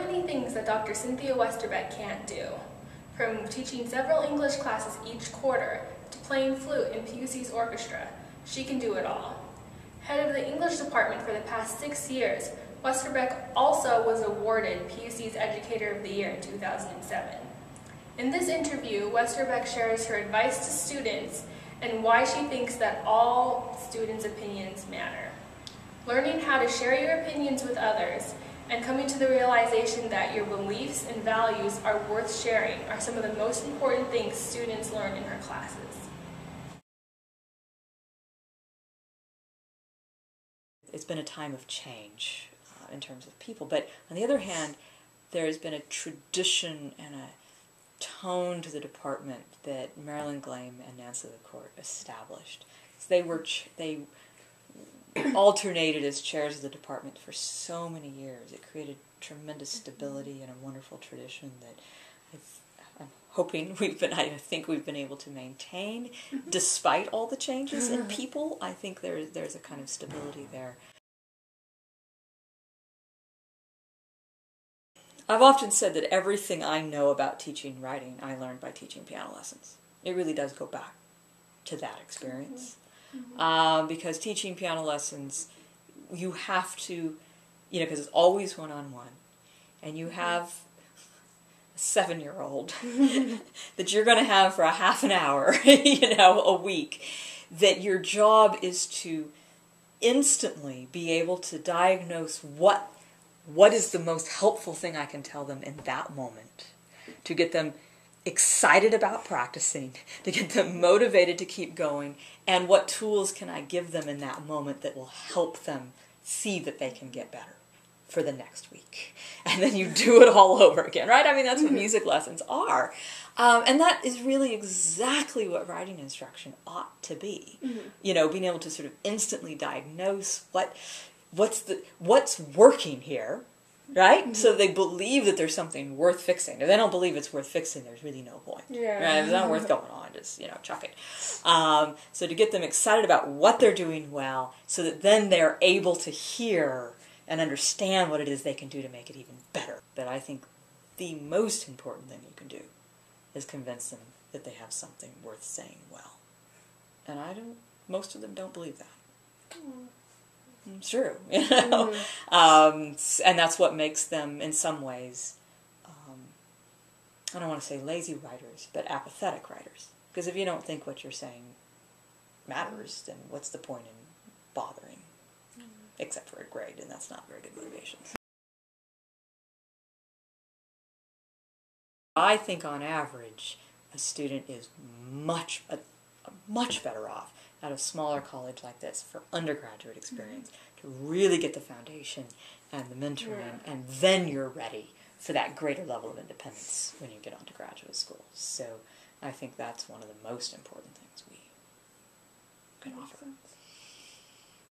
many things that Dr. Cynthia Westerbeck can't do, from teaching several English classes each quarter to playing flute in PUC's orchestra. She can do it all. Head of the English department for the past 6 years, Westerbeck also was awarded PUC's Educator of the Year in 2007. In this interview, Westerbeck shares her advice to students and why she thinks that all students' opinions matter. Learning how to share your opinions with others and coming to the realization that your beliefs and values are worth sharing are some of the most important things students learn in her classes. It's been a time of change in terms of people, but on the other hand, there has been a tradition and a tone to the department that Marilyn Glame and Nancy LaCourte established. They alternated as chairs of the department for so many years. It created tremendous stability and a wonderful tradition that I'm hoping I think we've been able to maintain despite all the changes in people. I think there's a kind of stability there. I've often said that everything I know about teaching writing, I learned by teaching piano lessons. It really does go back to that experience. Because teaching piano lessons, you have to, because it's always one-on-one, and you have a 7-year-old that you're going to have for a half an hour, a week, that your job is to instantly be able to diagnose what is the most helpful thing I can tell them in that moment, to get them excited about practicing, to get them motivated to keep going, and what tools can I give them in that moment that will help them see that they can get better for the next week. And then you do it all over again, right? I mean, that's what music lessons are. And that is really exactly what writing instruction ought to be. Being able to sort of instantly diagnose what's working here, right? So they believe that there's something worth fixing. If they don't believe it's worth fixing, there's really no point. Yeah. Right? If it's not worth going on, just, chuck it. So to get them excited about what they're doing well, so that then they're able to hear and understand what it is they can do to make it even better. But I think the most important thing you can do is convince them that they have something worth saying well. And most of them don't believe that. It's true, and that's what makes them, in some ways, I don't want to say lazy writers, but apathetic writers. Because if you don't think what you're saying matters, then what's the point in bothering? Except for a grade, and that's not very good motivation. I think on average, a student is much better off at a smaller college like this for undergraduate experience to really get the foundation and the mentoring, and then you're ready for that greater level of independence when you get onto graduate school. So I think that's one of the most important things we can offer.